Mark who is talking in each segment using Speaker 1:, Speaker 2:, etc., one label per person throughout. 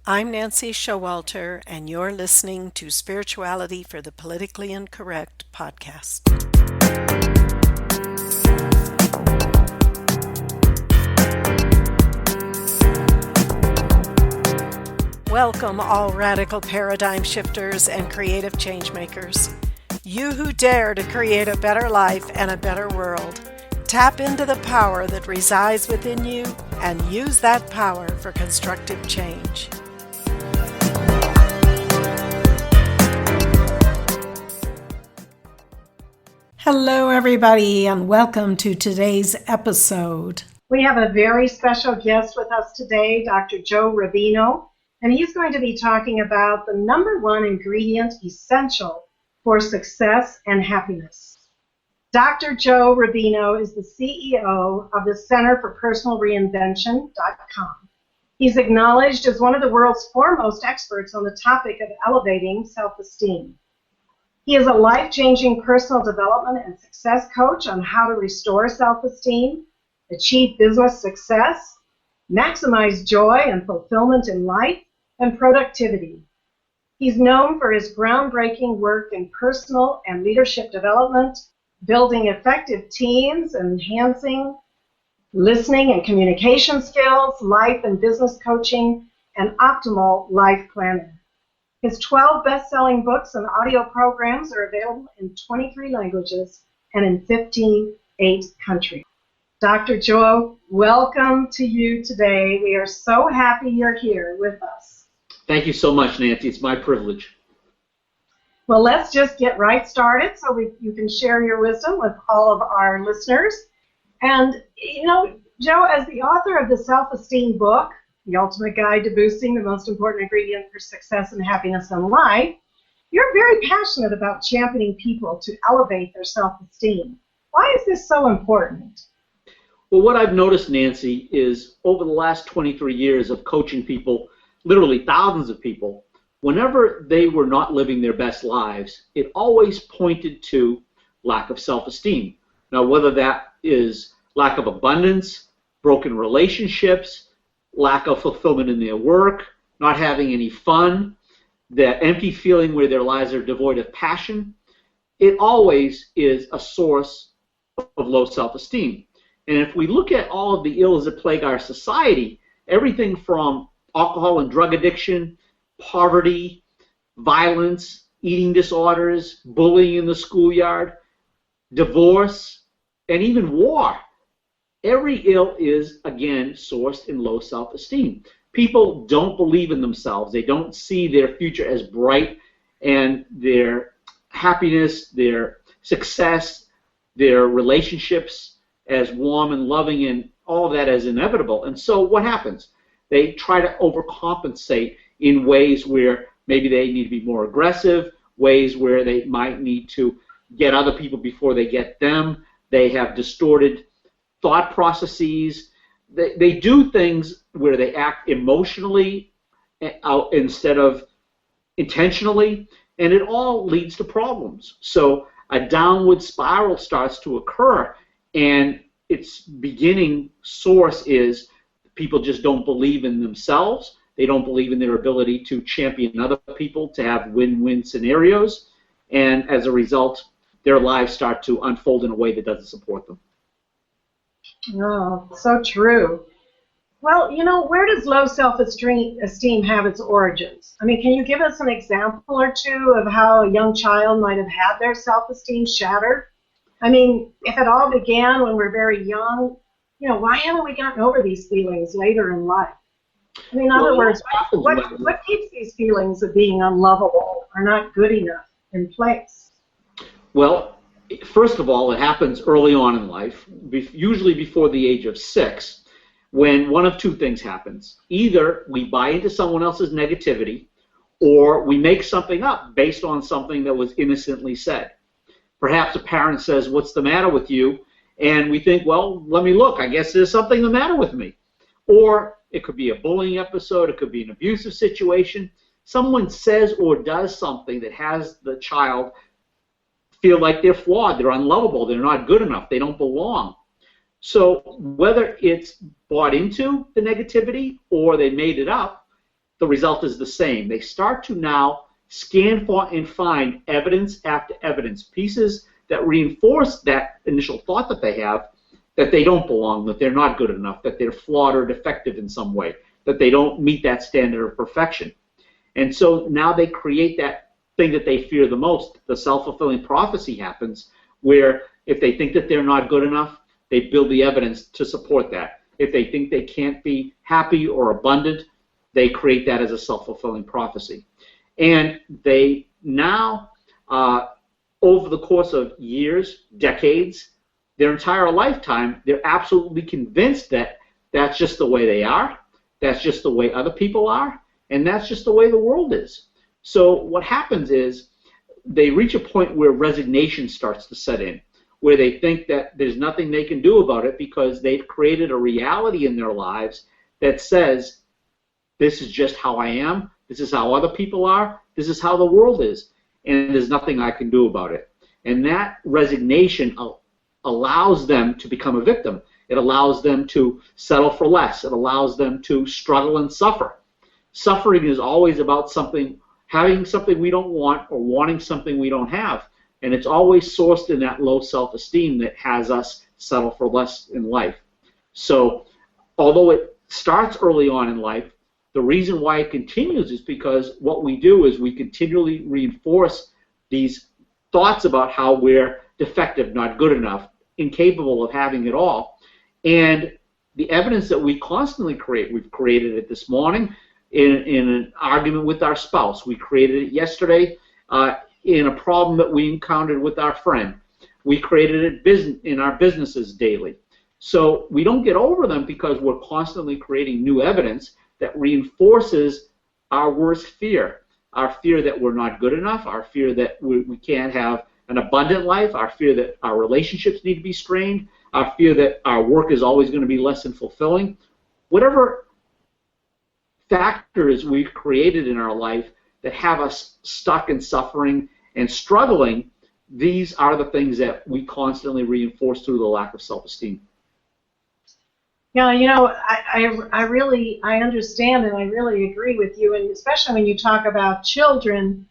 Speaker 1: I'm Nancy Showalter, and you're listening to Spirituality for the Politically Incorrect podcast. Welcome, all radical paradigm shifters and creative change makers. You who dare to create a better life and a better world. Tap into the power that resides within you and use that power for constructive change. Hello, everybody, and welcome to today's episode. We have a very special guest with us today, Dr. Joe Rubino, and he's going to be talking about the number one ingredient essential for success and happiness. Dr. Joe Rubino is the CEO of the Center for Personal Reinvention.com. He's acknowledged as one of the world's foremost experts on the topic of elevating self-esteem. He is a life-changing personal development and success coach on how to restore self-esteem, achieve business success, maximize joy and fulfillment in life, and productivity. He's known for his groundbreaking work in personal and leadership development, building effective teams, enhancing listening and communication skills, life and business coaching, and optimal life planning. His 12 best-selling books and audio programs are available in 23 languages and in 58 countries. Dr. Joe, welcome to you today. We are so happy you're here with us.
Speaker 2: Thank you so much, Nancy. It's my privilege.
Speaker 1: Well, let's just get right started so you can share your wisdom with all of our listeners. And, Joe, as the author of the Self-Esteem book, The Ultimate Guide to Boosting the Most Important Ingredient for Success and Happiness in Life, you're very passionate about championing people to elevate their self-esteem. Why is this so important?
Speaker 2: Well, what I've noticed, Nancy, is over the last 23 years of coaching people, literally thousands of people, whenever they were not living their best lives, it always pointed to lack of self-esteem. Now, whether that is lack of abundance, broken relationships, lack of fulfillment in their work, not having any fun, that empty feeling where their lives are devoid of passion, it always is a source of low self-esteem. And if we look at all of the ills that plague our society, everything from alcohol and drug addiction, poverty, violence, eating disorders, bullying in the schoolyard, divorce, and even war, every ill is, again, sourced in low self-esteem. People don't believe in themselves. They don't see their future as bright, and their happiness, their success, their relationships as warm and loving, and all of that as inevitable. And so what happens? They try to overcompensate in ways where maybe they need to be more aggressive, ways where they might need to get other people before they get them. They have distorted thought processes. They do things where they act emotionally instead of intentionally, and it all leads to problems. So a downward spiral starts to occur, and its beginning source is people just don't believe in themselves. They don't believe in their ability to champion other people, to have win-win scenarios, and as a result, their lives start to unfold in a way that doesn't support them.
Speaker 1: Oh, so true. Well, where does low self-esteem have its origins? I mean, can you give us an example or two of how a young child might have had their self-esteem shattered? I mean, if it all began when we're very young, why haven't we gotten over these feelings later in life? I mean, in other words, what keeps these feelings of being unlovable or not good enough in place?
Speaker 2: Well, first of all, it happens early on in life, usually before the age of 6, when one of two things happens. Either we buy into someone else's negativity, or we make something up based on something that was innocently said. Perhaps a parent says, "What's the matter with you?" And we think, well, let me look. I guess there's something the matter with me. Or it could be a bullying episode. It could be an abusive situation. Someone says or does something that has the child feel like they're flawed, they're unlovable, they're not good enough, they don't belong. So whether it's bought into the negativity or they made it up, the result is the same. They start to now scan for and find evidence after evidence, pieces that reinforce that initial thought that they have, that they don't belong, that they're not good enough, that they're flawed or defective in some way, that they don't meet that standard of perfection. And so now they create that thing that they fear the most. The self-fulfilling prophecy happens, where if they think that they're not good enough, they build the evidence to support that. If they think they can't be happy or abundant, they create that as a self-fulfilling prophecy. And they now, over the course of years, decades, their entire lifetime, they're absolutely convinced that that's just the way they are, that's just the way other people are, and that's just the way the world is. So what happens is they reach a point where resignation starts to set in, where they think that there's nothing they can do about it because they've created a reality in their lives that says, this is just how I am, this is how other people are, this is how the world is, and there's nothing I can do about it. And that resignation allows them to become a victim. It allows them to settle for less. It allows them to struggle and suffer. Suffering is always about something, having something we don't want or wanting something we don't have. And it's always sourced in that low self-esteem that has us settle for less in life. So although it starts early on in life, the reason why it continues is because what we do is we continually reinforce these thoughts about how we're defective, not good enough, incapable of having it all. And the evidence that we constantly create, we've created it this morning in an argument with our spouse. We created it yesterday in a problem that we encountered with our friend. We created it in our businesses daily. So we don't get over them because we're constantly creating new evidence that reinforces our worst fear. Our fear that we're not good enough, our fear that we can't have an abundant life, our fear that our relationships need to be strained, our fear that our work is always going to be less than fulfilling. Whatever factors we've created in our life that have us stuck in suffering and struggling, these are the things that we constantly reinforce through the lack of self-esteem.
Speaker 1: Yeah, you know, I understand and I really agree with you, and especially when you talk about children,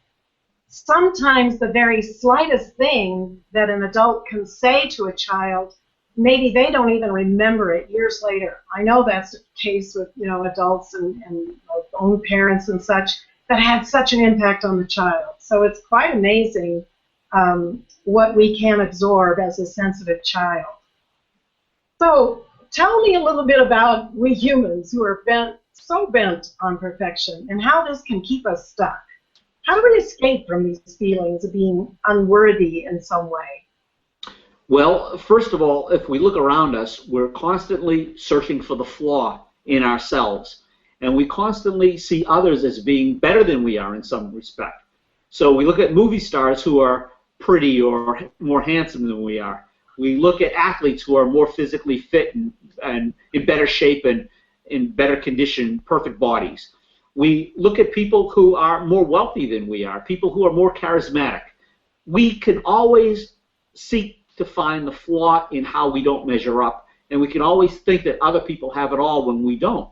Speaker 1: sometimes the very slightest thing that an adult can say to a child, maybe they don't even remember it years later. I know that's the case with, you know, adults and own parents and such that had such an impact on the child. So it's quite amazing what we can absorb as a sensitive child. So tell me a little bit about we humans who are so bent on perfection and how this can keep us stuck. How do we escape from these feelings of being unworthy in some way?
Speaker 2: Well, first of all, if we look around us, we're constantly searching for the flaw in ourselves, and we constantly see others as being better than we are in some respect. So we look at movie stars who are pretty or more handsome than we are. We look at athletes who are more physically fit and in better shape and in better condition, perfect bodies. We look at people who are more wealthy than we are, people who are more charismatic. We can always seek to find the flaw in how we don't measure up, and we can always think that other people have it all when we don't,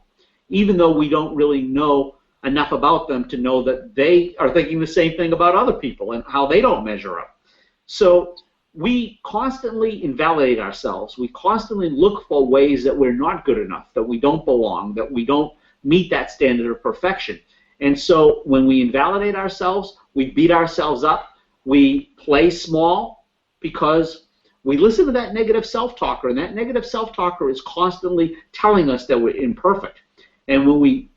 Speaker 2: even though we don't really know enough about them to know that they are thinking the same thing about other people and how they don't measure up. So we constantly invalidate ourselves. We constantly look for ways that we're not good enough, that we don't belong, that we don't meet that standard of perfection. And so when we invalidate ourselves, we beat ourselves up, we play small because we listen to that negative self-talker, and that negative self-talker is constantly telling us that we're imperfect. And when we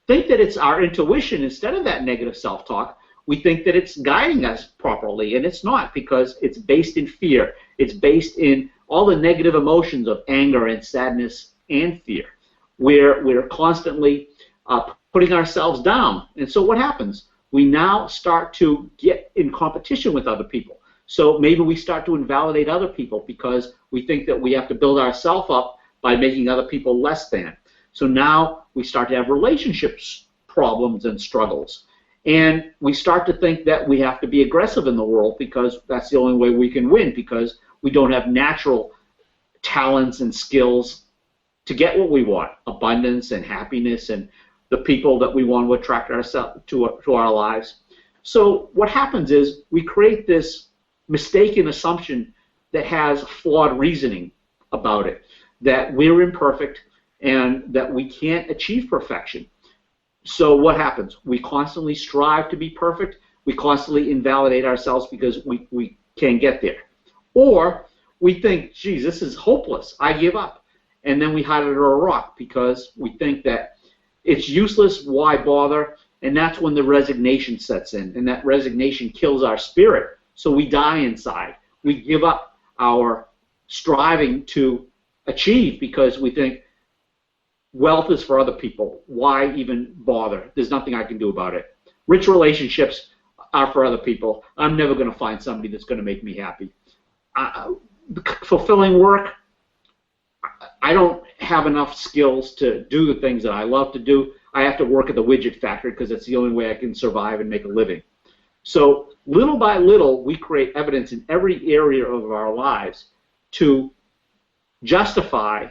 Speaker 2: think that it's our intuition instead of that negative self-talk, we think that it's guiding us properly, and it's not, because it's based in fear. It's based in all the negative emotions of anger and sadness and fear, where we're constantly putting ourselves down. And so what happens? We now start to get in competition with other people. So maybe we start to invalidate other people because we think that we have to build ourselves up by making other people less than. So now we start to have relationships problems and struggles. And we start to think that we have to be aggressive in the world because that's the only way we can win, because we don't have natural talents and skills to get what we want, abundance and happiness and the people that we want to attract ourselves to our lives. So what happens is we create this mistaken assumption that has flawed reasoning about it, that we're imperfect and that we can't achieve perfection. So what happens? We constantly strive to be perfect. We constantly invalidate ourselves because we can't get there. Or we think, geez, this is hopeless. I give up. And then we hide under a rock because we think that it's useless. Why bother? And that's when the resignation sets in. And that resignation kills our spirit. So we die inside. We give up our striving to achieve because we think wealth is for other people. Why even bother? There's nothing I can do about it. Rich relationships are for other people. I'm never going to find somebody that's going to make me happy. Fulfilling work, I don't have enough skills to do the things that I love to do. I have to work at the widget factory because it's the only way I can survive and make a living. So little by little, we create evidence in every area of our lives to justify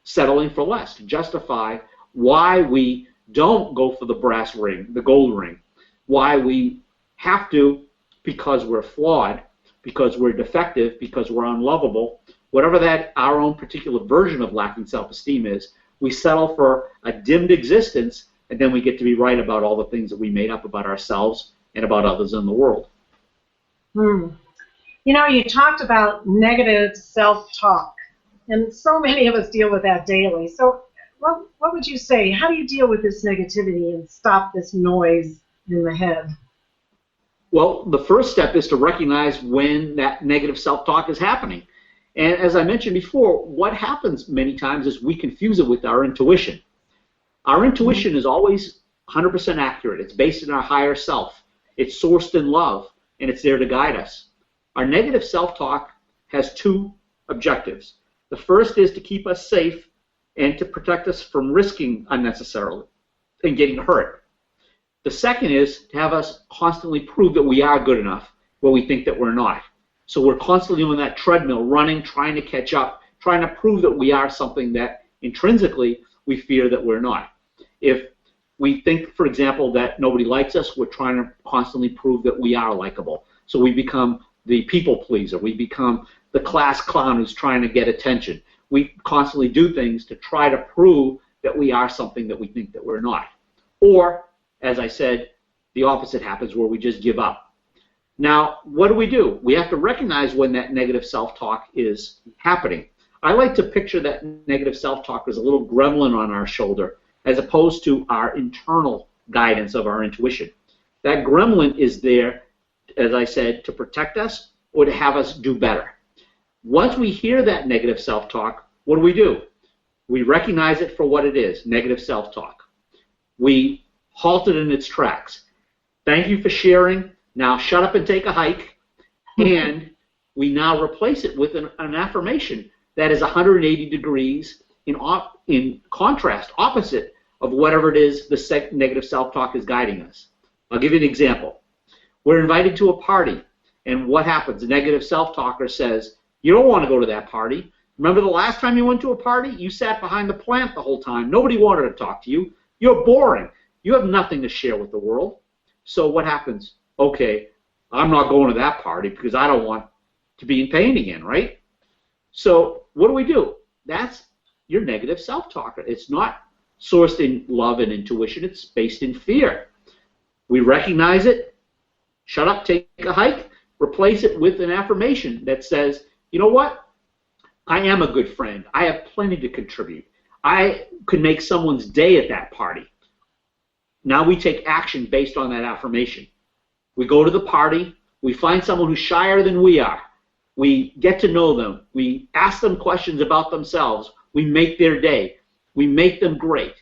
Speaker 2: settling for less, to justify why we don't go for the brass ring, the gold ring, why we have to because we're flawed, because we're defective, because we're unlovable, whatever that our own particular version of lacking self-esteem is, we settle for a dimmed existence, and then we get to be right about all the things that we made up about ourselves and about others in the world.
Speaker 1: You know, you talked about negative self-talk, and so many of us deal with that daily. So what would you say? How do you deal with this negativity and stop this noise in the head?
Speaker 2: Well, the first step is to recognize when that negative self-talk is happening. And as I mentioned before, what happens many times is we confuse it with our intuition. Our intuition is always 100% accurate. It's based in our higher self. It's sourced in love, and it's there to guide us. Our negative self-talk has two objectives. The first is to keep us safe and to protect us from risking unnecessarily and getting hurt. The second is to have us constantly prove that we are good enough where we think that we're not. So we're constantly on that treadmill, running, trying to catch up, trying to prove that we are something that intrinsically we fear that we're not. If we think, for example, that nobody likes us, we're trying to constantly prove that we are likable. So we become the people pleaser. We become the class clown who's trying to get attention. We constantly do things to try to prove that we are something that we think that we're not. Or, as I said, the opposite happens where we just give up. Now, what do? We have to recognize when that negative self-talk is happening. I like to picture that negative self-talk as a little gremlin on our shoulder as opposed to our internal guidance of our intuition. That gremlin is there, as I said, to protect us or to have us do better. Once we hear that negative self-talk, what do? We recognize it for what it is, negative self-talk. We halt it in its tracks. Thank you for sharing. Now shut up and take a hike. And we now replace it with an affirmation that is 180 degrees in contrast, opposite of whatever it is the negative self-talk is guiding us. I'll give you an example. We're invited to a party, and what happens? The negative self-talker says, you don't want to go to that party. Remember the last time you went to a party? You sat behind the plant the whole time. Nobody wanted to talk to you. You're boring. You have nothing to share with the world. So what happens? Okay, I'm not going to that party because I don't want to be in pain again, right? So what do? That's your negative self-talker. It's not sourced in love and intuition. It's based in fear. We recognize it. Shut up, take a hike. Replace it with an affirmation that says, you know what? I am a good friend. I have plenty to contribute. I could make someone's day at that party. Now we take action based on that affirmation. We go to the party. We find someone who's shyer than we are. We get to know them. We ask them questions about themselves. We make their day. We make them great.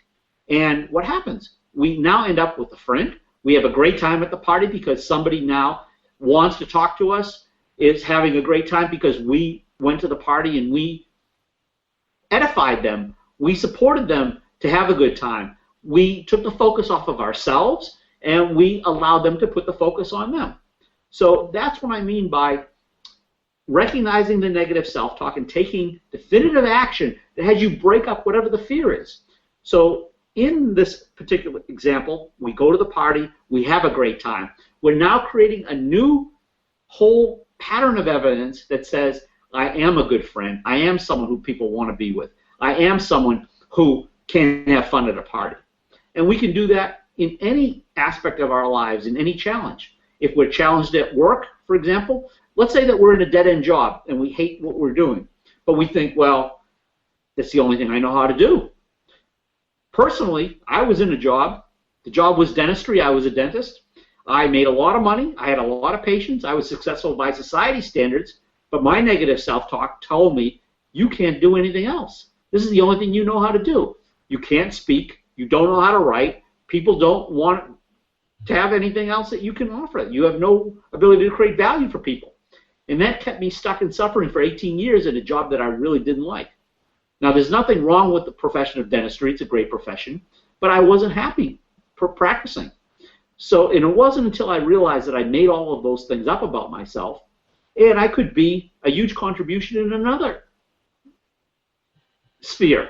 Speaker 2: And what happens? We now end up with a friend. We have a great time at the party because somebody now wants to talk to us, is having a great time because we went to the party and we edified them. We supported them to have a good time. We took the focus off of ourselves and we allowed them to put the focus on them. So that's what I mean by recognizing the negative self-talk and taking definitive action that has you break up whatever the fear is. So in this particular example, we go to the party, we have a great time. We're now creating a new whole pattern of evidence that says, I am a good friend. I am someone who people want to be with. I am someone who can have fun at a party. And we can do that in any aspect of our lives, in any challenge. If we're challenged at work, for example, let's say that we're in a dead-end job and we hate what we're doing, but we think, well, that's the only thing I know how to do. Personally, I was in a job. The job was dentistry. I was a dentist. I made a lot of money. I had a lot of patients. I was successful by society standards, but my negative self-talk told me, you can't do anything else. This is the only thing you know how to do. You can't speak. You don't know how to write. People don't want to have anything else that you can offer. You have no ability to create value for people. And that kept me stuck and suffering for 18 years in a job that I really didn't like. Now, there's nothing wrong with the profession of dentistry. It's a great profession. But I wasn't happy practicing. So, and it wasn't until I realized that I made all of those things up about myself, and I could be a huge contribution in another sphere.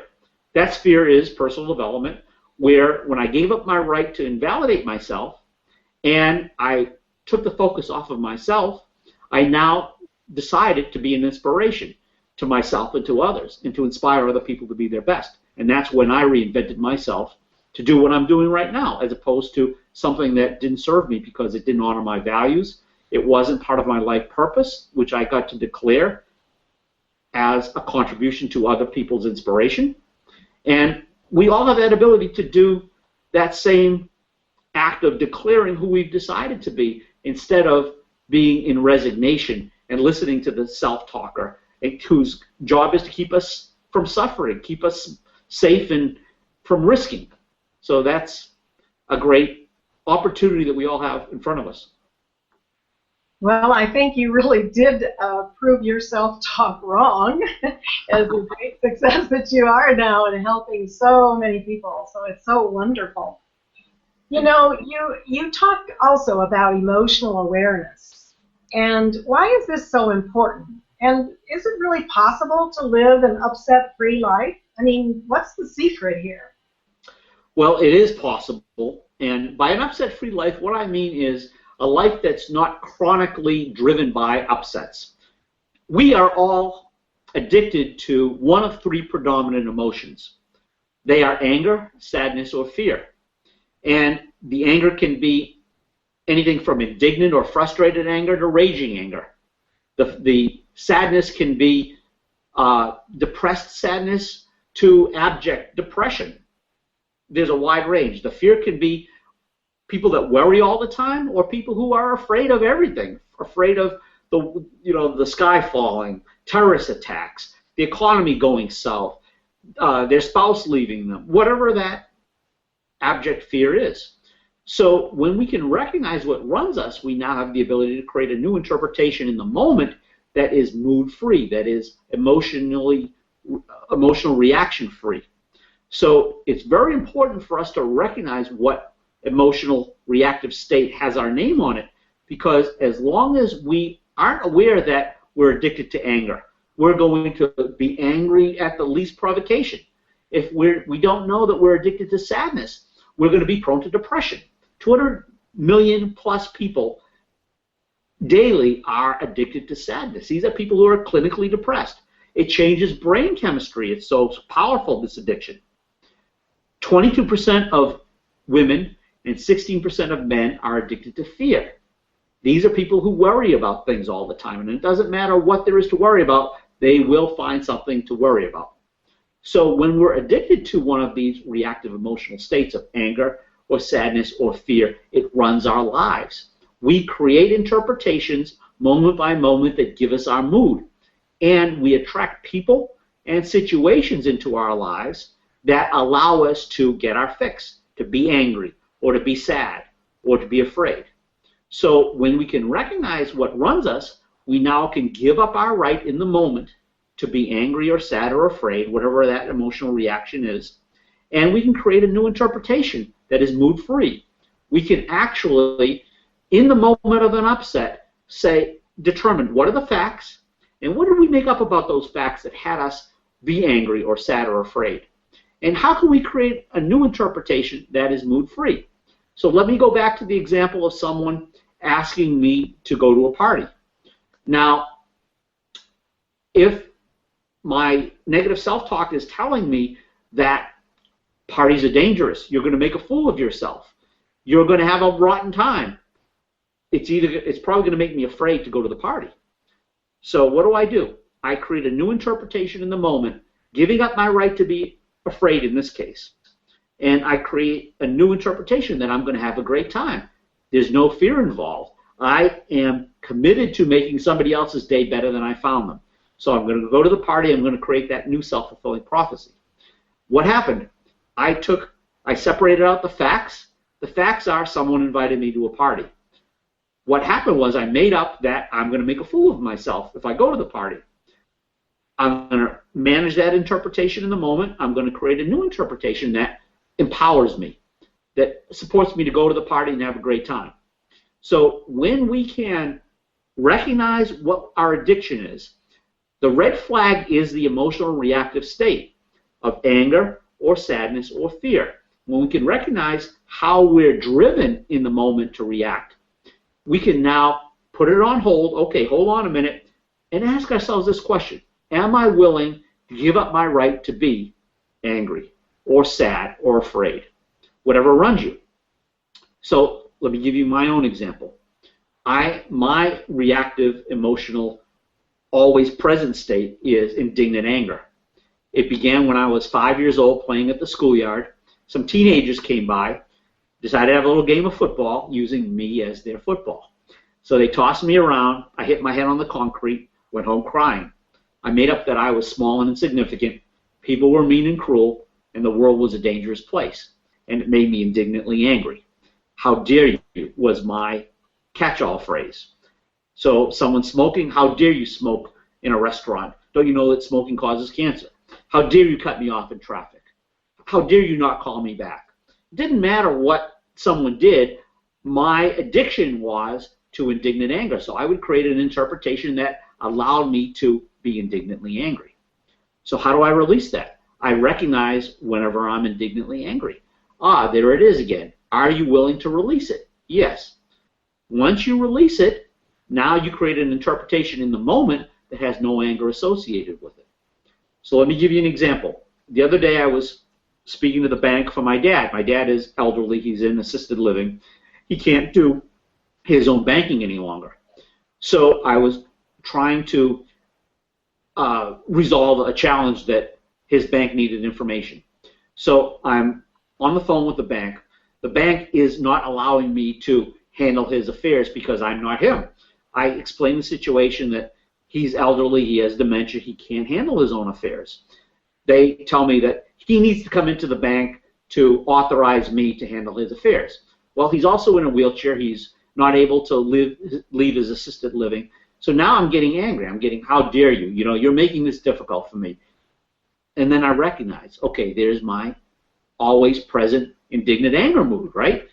Speaker 2: That sphere is personal development, where when I gave up my right to invalidate myself and I took the focus off of myself, I now decided to be an inspiration to myself and to others and to inspire other people to be their best. And that's when I reinvented myself to do what I'm doing right now, as opposed to something that didn't serve me because it didn't honor my values. It wasn't part of my life purpose, which I got to declare as a contribution to other people's inspiration. And we all have that ability to do that same act of declaring who we've decided to be, instead of being in resignation and listening to the self-talker whose job is to keep us from suffering, keep us safe and from risking. So that's a great opportunity that we all have in front of us.
Speaker 1: Well, I think you really did prove your self-talk wrong as a great success that you are now in helping so many people. So it's so wonderful. You know, you talk also about emotional awareness. And why is this so important? And is it really possible to live an upset-free life? I mean, what's the secret here?
Speaker 2: Well, it is possible. And by an upset-free life, what I mean is a life that's not chronically driven by upsets. We are all addicted to one of three predominant emotions. They are anger, sadness, or fear. And the anger can be anything from indignant or frustrated anger to raging anger. The sadness can be depressed sadness to abject depression. There's a wide range. The fear can be people that worry all the time, or people who are afraid of everything, afraid of the sky falling, terrorist attacks, the economy going south, their spouse leaving them, whatever that abject fear is. So when we can recognize what runs us, we now have the ability to create a new interpretation in the moment that is mood-free, that is emotional reaction-free. So it's very important for us to recognize what emotional reactive state has our name on it, because as long as we aren't aware that we're addicted to anger, we're going to be angry at the least provocation. If we don't know that we're addicted to sadness, we're going to be prone to depression. 200 million plus people daily are addicted to sadness. These are people who are clinically depressed. It changes brain chemistry. It's so powerful, this addiction. 22% of women and 16% of men are addicted to fear. These are people who worry about things all the time, and it doesn't matter what there is to worry about, they will find something to worry about. So when we're addicted to one of these reactive emotional states of anger or sadness or fear, it runs our lives. We create interpretations moment by moment that give us our mood, and we attract people and situations into our lives that allow us to get our fix, to be angry, or to be sad, or to be afraid. So when we can recognize what runs us, we now can give up our right in the moment to be angry or sad or afraid, whatever that emotional reaction is, and we can create a new interpretation that is mood-free. We can actually, in the moment of an upset, determine what are the facts, and what did we make up about those facts that had us be angry or sad or afraid. And how can we create a new interpretation that is mood-free? So let me go back to the example of someone asking me to go to a party. Now, if my negative self-talk is telling me that parties are dangerous, you're going to make a fool of yourself, you're going to have a rotten time, it's probably going to make me afraid to go to the party. So what do? I create a new interpretation in the moment, giving up my right to be afraid in this case. And I create a new interpretation that I'm going to have a great time. There's no fear involved. I am committed to making somebody else's day better than I found them. So I'm going to go to the party. I'm going to create that new self-fulfilling prophecy. What happened? I separated out the facts. The facts are someone invited me to a party. What happened was I made up that I'm going to make a fool of myself if I go to the party. I'm going to manage that interpretation in the moment. I'm going to create a new interpretation that empowers me, that supports me to go to the party and have a great time. So when we can recognize what our addiction is, the red flag is the emotional reactive state of anger or sadness or fear. When we can recognize how we're driven in the moment to react, we can now put it on hold. Okay, hold on a minute, and ask ourselves this question. Am I willing to give up my right to be angry or sad or afraid? Whatever runs you. So let me give you my own example. My reactive, emotional, always present state is indignant anger. It began when I was 5 years old playing at the schoolyard. Some teenagers came by, decided to have a little game of football using me as their football. So they tossed me around. I hit my head on the concrete, went home crying. I made up that I was small and insignificant, people were mean and cruel, and the world was a dangerous place. And it made me indignantly angry. How dare you was my catch-all phrase. So someone smoking, how dare you smoke in a restaurant? Don't you know that smoking causes cancer? How dare you cut me off in traffic? How dare you not call me back? It didn't matter what someone did. My addiction was to indignant anger. So I would create an interpretation that allowed me to be indignantly angry. So how do I release that? I recognize whenever I'm indignantly angry. There it is again. Are you willing to release it? Yes. Once you release it, now you create an interpretation in the moment that has no anger associated with it. So let me give you an example. The other day I was speaking to the bank for my dad. My dad is elderly. He's in assisted living. He can't do his own banking any longer. So I was trying to resolve a challenge that his bank needed information. So I'm on the phone with the bank. The bank is not allowing me to handle his affairs because I'm not him. I explained the situation that he's elderly, he has dementia, he can't handle his own affairs. They tell me that he needs to come into the bank to authorize me to handle his affairs. Well, he's also in a wheelchair. He's not able to leave his assisted living. So now I'm getting angry. I'm getting, how dare you? You know, you're making this difficult for me. And then I recognize, okay, there's my always present indignant anger mood, right?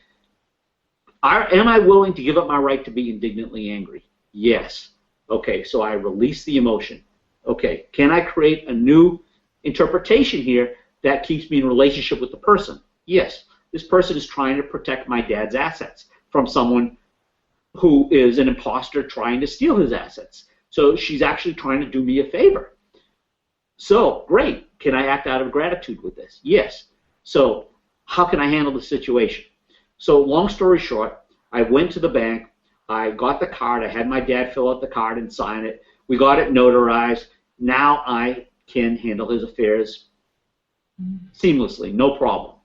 Speaker 2: Am I willing to give up my right to be indignantly angry? Yes. Okay, so I release the emotion. Okay, can I create a new interpretation here that keeps me in relationship with the person? Yes. This person is trying to protect my dad's assets from someone who is an imposter trying to steal his assets. So she's actually trying to do me a favor. So, great. Can I act out of gratitude with this? Yes. So, how can I handle the situation? So, long story short, I went to the bank. I got the card. I had my dad fill out the card and sign it. We got it notarized. Now I can handle his affairs seamlessly, no problem.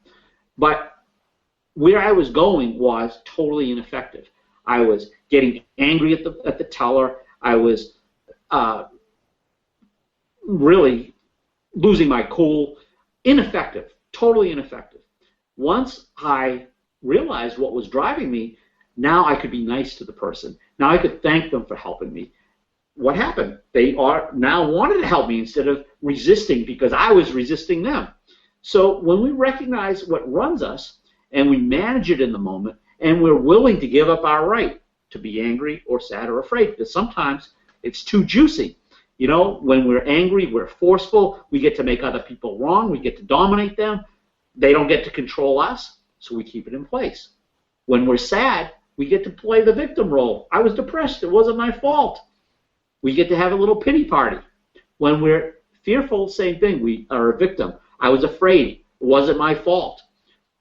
Speaker 2: But where I was going was totally ineffective. I was getting angry at the teller. I was really losing my cool. Ineffective, totally ineffective. Once I realized what was driving me, now I could be nice to the person. Now I could thank them for helping me. What happened? They now wanted to help me instead of resisting because I was resisting them. So when we recognize what runs us and we manage it in the moment and we're willing to give up our right to be angry or sad or afraid, because sometimes it's too juicy. You know, when we're angry, we're forceful. We get to make other people wrong. We get to dominate them. They don't get to control us, so we keep it in place. When we're sad, we get to play the victim role. I was depressed. It wasn't my fault. We get to have a little pity party. When we're fearful, same thing. We are a victim. I was afraid. It wasn't my fault.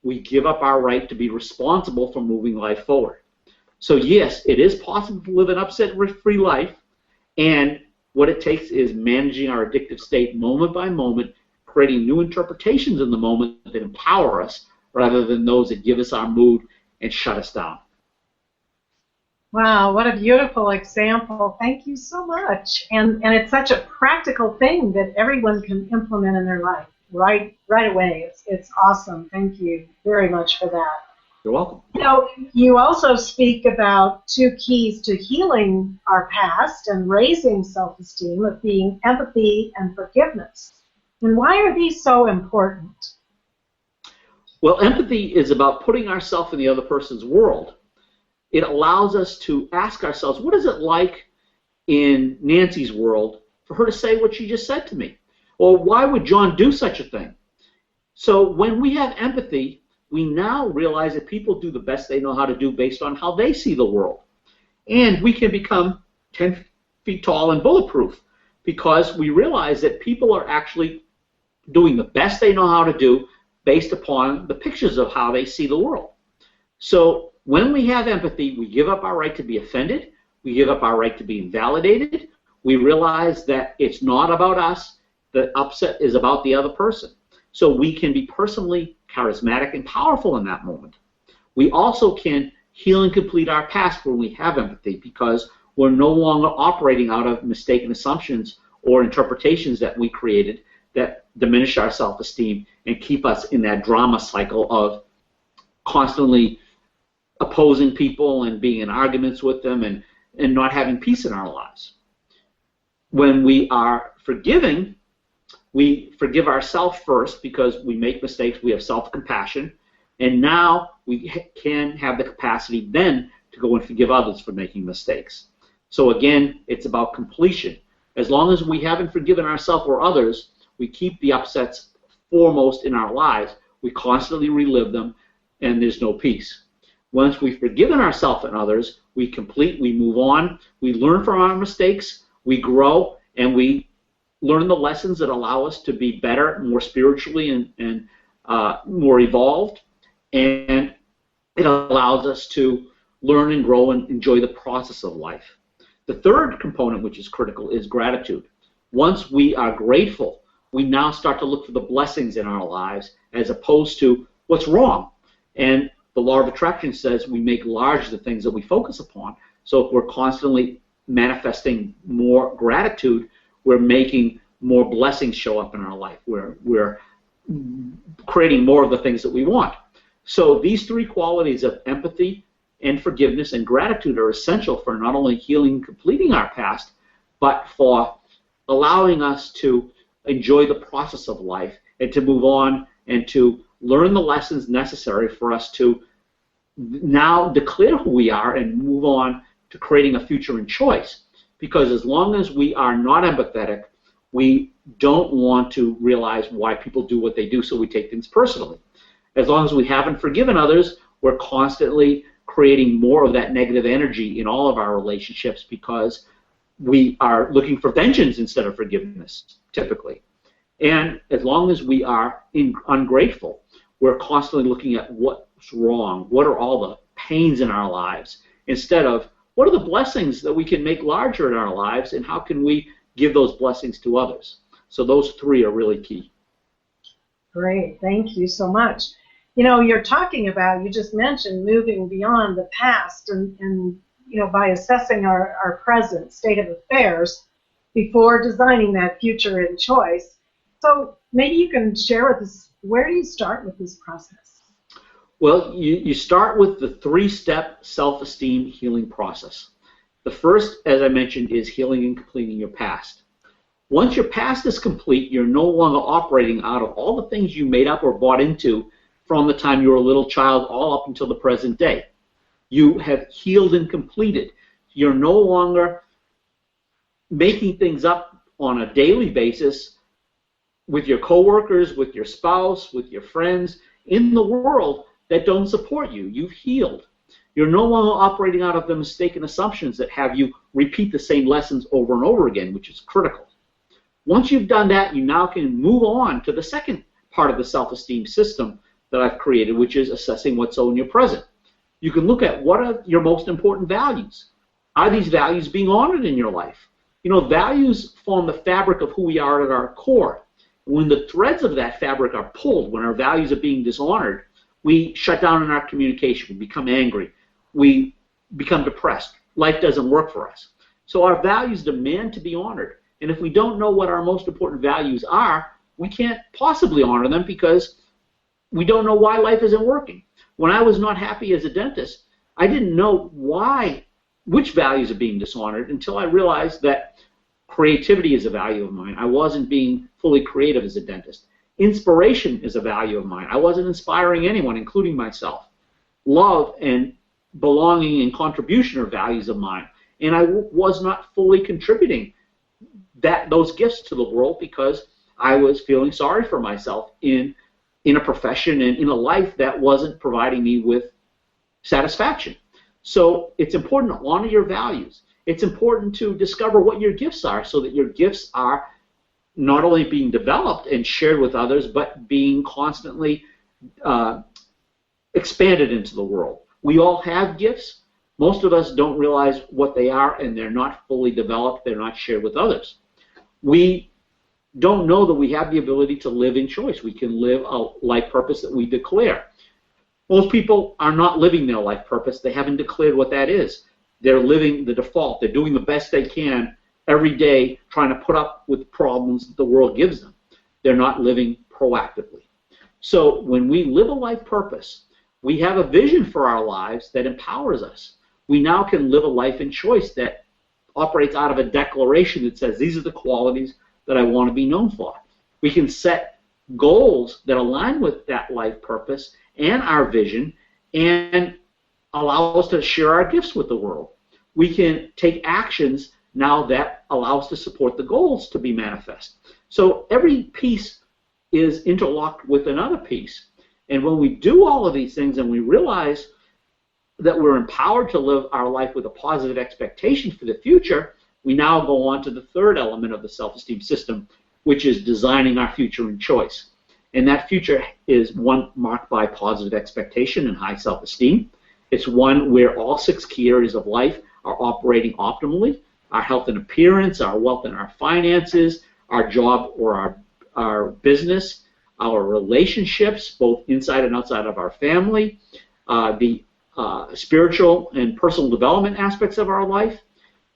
Speaker 2: We give up our right to be responsible for moving life forward. So yes, it is possible to live an upset-free life, and what it takes is managing our addictive state moment by moment, creating new interpretations in the moment that empower us rather than those that give us our mood and shut us down.
Speaker 1: Wow, what a beautiful example. Thank you so much. And it's such a practical thing that everyone can implement in their life right away. It's awesome. Thank you very much for that.
Speaker 2: You're welcome.
Speaker 1: You know, you also speak about 2 keys to healing our past and raising self-esteem of being empathy and forgiveness. And why are these so important?
Speaker 2: Well, empathy is about putting ourselves in the other person's world. It allows us to ask ourselves, what is it like in Nancy's world for her to say what she just said to me? Or why would John do such a thing? So when we have empathy, we now realize that people do the best they know how to do based on how they see the world. And we can become 10 feet tall and bulletproof because we realize that people are actually doing the best they know how to do based upon the pictures of how they see the world. So when we have empathy, we give up our right to be offended. We give up our right to be invalidated. We realize that it's not about us. The upset is about the other person. So we can be personally charismatic and powerful in that moment. We also can heal and complete our past when we have empathy because we're no longer operating out of mistaken assumptions or interpretations that we created that diminish our self-esteem and keep us in that drama cycle of constantly opposing people and being in arguments with them and not having peace in our lives. When we are forgiving, we forgive ourselves first because we make mistakes, we have self-compassion, and now we can have the capacity then to go and forgive others for making mistakes. So again, it's about completion. As long as we haven't forgiven ourselves or others, we keep the upsets foremost in our lives. We constantly relive them, and there's no peace. Once we've forgiven ourselves and others, we move on, we learn from our mistakes, we grow, and we learn the lessons that allow us to be better, more spiritually and more evolved, and it allows us to learn and grow and enjoy the process of life. The third component, which is critical, is gratitude. Once we are grateful, we now start to look for the blessings in our lives as opposed to what's wrong. And the law of attraction says we make large the things that we focus upon. So if we're constantly manifesting more gratitude, we're making more blessings show up in our life. We're creating more of the things that we want. So these 3 qualities of empathy and forgiveness and gratitude are essential for not only healing and completing our past, but for allowing us to enjoy the process of life and to move on and to learn the lessons necessary for us to now declare who we are and move on to creating a future in choice. Because as long as we are not empathetic, we don't want to realize why people do what they do, so we take things personally. As long as we haven't forgiven others, we're constantly creating more of that negative energy in all of our relationships because we are looking for vengeance instead of forgiveness, typically. And as long as we are ungrateful, we're constantly looking at what's wrong, what are all the pains in our lives, instead of what are the blessings that we can make larger in our lives and how can we give those blessings to others. So those 3 are really key.
Speaker 1: Great, thank you so much. You know, you're talking about, you just mentioned moving beyond the past and you know, by assessing our present state of affairs before designing that future in choice. So maybe you can share with us, where do you start with this process?
Speaker 2: Well, you start with the 3-step self-esteem healing process. The first, as I mentioned, is healing and completing your past. Once your past is complete, you're no longer operating out of all the things you made up or bought into from the time you were a little child all up until the present day. You have healed and completed. You're no longer making things up on a daily basis with your coworkers, with your spouse, with your friends in the world that don't support you. You've healed. You're no longer operating out of the mistaken assumptions that have you repeat the same lessons over and over again, which is critical. Once you've done that, you now can move on to the second part of the self-esteem system that I've created, which is assessing what's so in your present. You can look at what are your most important values. Are these values being honored in your life? You know, values form the fabric of who we are at our core. When the threads of that fabric are pulled, when our values are being dishonored, we shut down in our communication, we become angry, we become depressed. Life doesn't work for us. So our values demand to be honored. And if we don't know what our most important values are, we can't possibly honor them because we don't know why life isn't working. When I was not happy as a dentist, I didn't know which values are being dishonored until I realized that creativity is a value of mine. I wasn't being fully creative as a dentist. Inspiration is a value of mine. I wasn't inspiring anyone, including myself. Love and belonging and contribution are values of mine. And I was not fully contributing those gifts to the world because I was feeling sorry for myself in a profession and in a life that wasn't providing me with satisfaction. So it's important to honor your values. It's important to discover what your gifts are so that your gifts are not only being developed and shared with others, but being constantly expanded into the world. We all have gifts. Most of us don't realize what they are, and they're not fully developed. They're not shared with others. We don't know that we have the ability to live in choice. We can live a life purpose that we declare. Most people are not living their life purpose. They haven't declared what that is. They're living the default. They're doing the best they can every day, trying to put up with problems that the world gives them. They're not living proactively. So when we live a life purpose, we have a vision for our lives that empowers us. We now can live a life in choice that operates out of a declaration that says these are the qualities that I want to be known for. We can set goals that align with that life purpose and our vision and allow us to share our gifts with the world. We can take actions now that allow us to support the goals to be manifest. So every piece is interlocked with another piece. And when we do all of these things and we realize that we're empowered to live our life with a positive expectation for the future, we now go on to the third element of the self-esteem system, which is designing our future in choice. And that future is one marked by positive expectation and high self-esteem. It's one where all 6 key areas of life are operating optimally: our health and appearance, our wealth and our finances, our job or our business, our relationships, both inside and outside of our family, the spiritual and personal development aspects of our life,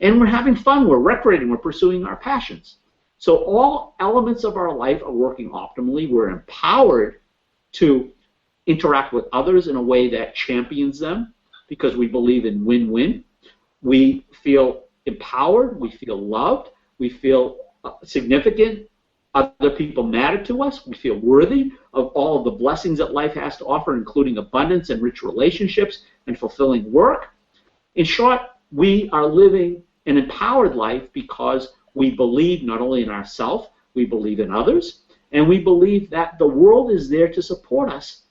Speaker 2: and we're having fun, we're recreating, we're pursuing our passions. So all elements of our life are working optimally. We're empowered to interact with others in a way that champions them because we believe in win-win. We feel empowered, we feel loved, we feel significant, other people matter to us, we feel worthy of all of the blessings that life has to offer, including abundance and rich relationships and fulfilling work. In short, we are living an empowered life because we believe not only in ourselves, we believe in others, and we believe that the world is there to support us.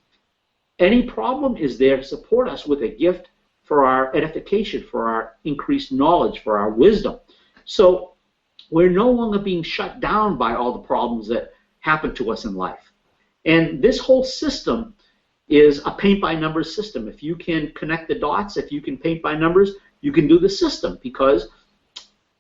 Speaker 2: Any problem is there to support us with a gift for our edification, for our increased knowledge, for our wisdom. So we're no longer being shut down by all the problems that happen to us in life. And this whole system is a paint by numbers system. If you can connect the dots, if you can paint by numbers, you can do the system, because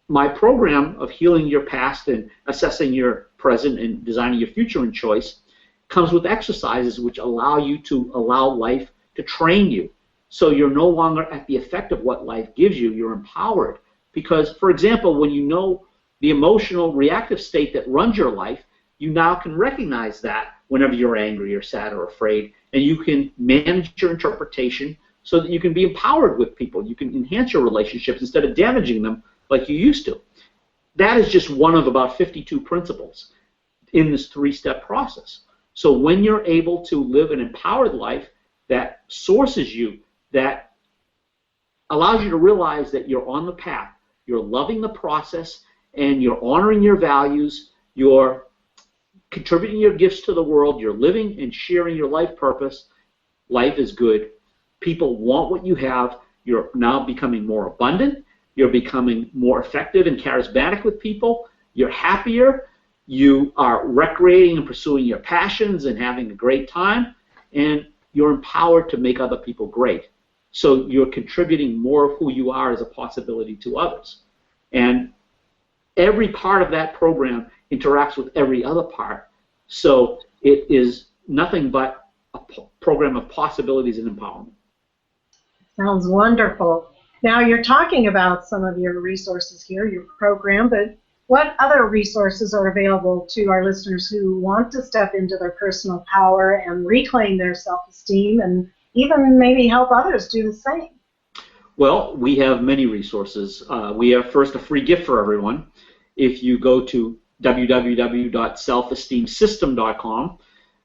Speaker 2: my program of healing your past and assessing your present and designing your future in choice comes with exercises which allow you to allow life to train you. So you're no longer at the effect of what life gives you, you're empowered. Because, for example, when you know the emotional reactive state that runs your life, you now can recognize that whenever you're angry or sad or afraid, and you can manage your interpretation so that you can be empowered with people. You can enhance your relationships instead of damaging them like you used to. That is just one of about 52 principles in this 3-step process. So when you're able to live an empowered life that sources you, that allows you to realize that you're on the path, you're loving the process, and you're honoring your values, you're contributing your gifts to the world, you're living and sharing your life purpose, life is good. People want what you have. You're now becoming more abundant. You're becoming more effective and charismatic with people. You're happier. You are recreating and pursuing your passions and having a great time. And you're empowered to make other people great. So you're contributing more of who you are as a possibility to others. And every part of that program interacts with every other part. So it is nothing but a program of possibilities and empowerment.
Speaker 1: Sounds wonderful. Now, you're talking about some of your resources here, your program, but what other resources are available to our listeners who want to step into their personal power and reclaim their self-esteem and even maybe help others do the same?
Speaker 2: Well, we have many resources. We have first a free gift for everyone. If you go to www.selfesteemsystem.com,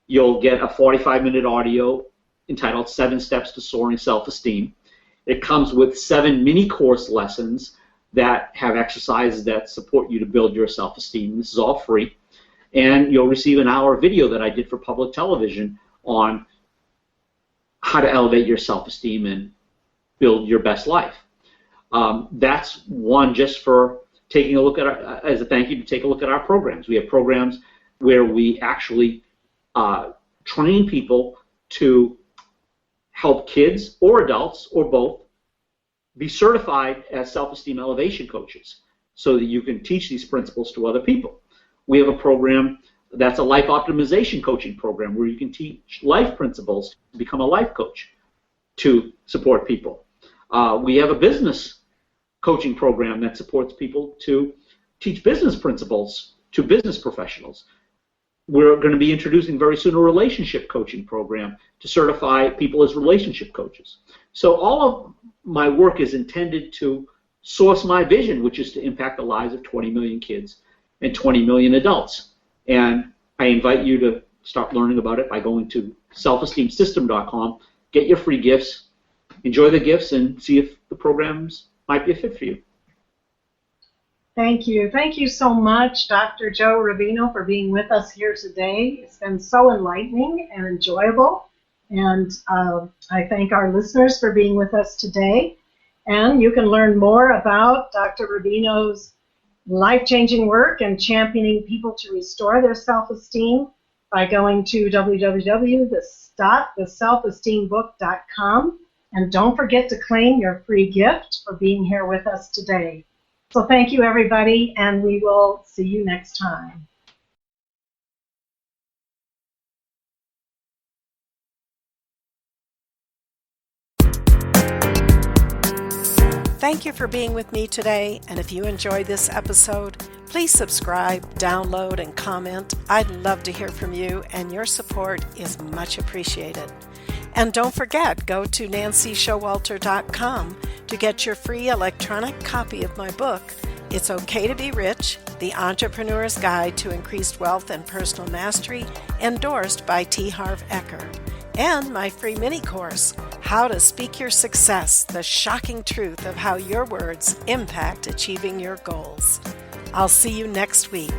Speaker 2: you'll get a 45-minute audio entitled 7 Steps to Soaring Self-Esteem. It comes with 7 mini course lessons that have exercises that support you to build your self-esteem. This is all free. And you'll receive an hour video that I did for public television on how to elevate your self-esteem and build your best life. That's one just for taking a look at our, as a thank you to take a look at our programs. We have programs where we actually train people to help kids or adults or both be certified as self-esteem elevation coaches so that you can teach these principles to other people. We have a program that's a life optimization coaching program where you can teach life principles to become a life coach to support people. We have a business coaching program that supports people to teach business principles to business professionals. We're going to be introducing very soon a relationship coaching program to certify people as relationship coaches. So all of my work is intended to source my vision, which is to impact the lives of 20 million kids and 20 million adults. And I invite you to start learning about it by going to selfesteemsystem.com, get your free gifts, enjoy the gifts, and see if the programs might be a fit for you.
Speaker 1: Thank you. Thank you so much, Dr. Joe Rubino, for being with us here today. It's been so enlightening and enjoyable. And I thank our listeners for being with us today. And you can learn more about Dr. Rubino's life-changing work and championing people to restore their self-esteem by going to www.theselfesteembook.com. And don't forget to claim your free gift for being here with us today. So thank you, everybody, and we will see you next time. Thank you for being with me today, and if you enjoyed this episode, please subscribe, download, and comment. I'd love to hear from you, and your support is much appreciated. And don't forget, go to nancyshowalter.com to get your free electronic copy of my book, It's Okay to Be Rich, The Entrepreneur's Guide to Increased Wealth and Personal Mastery, endorsed by T. Harv Eker. And my free mini course, How to Speak Your Success, the shocking truth of how your words impact achieving your goals. I'll see you next week.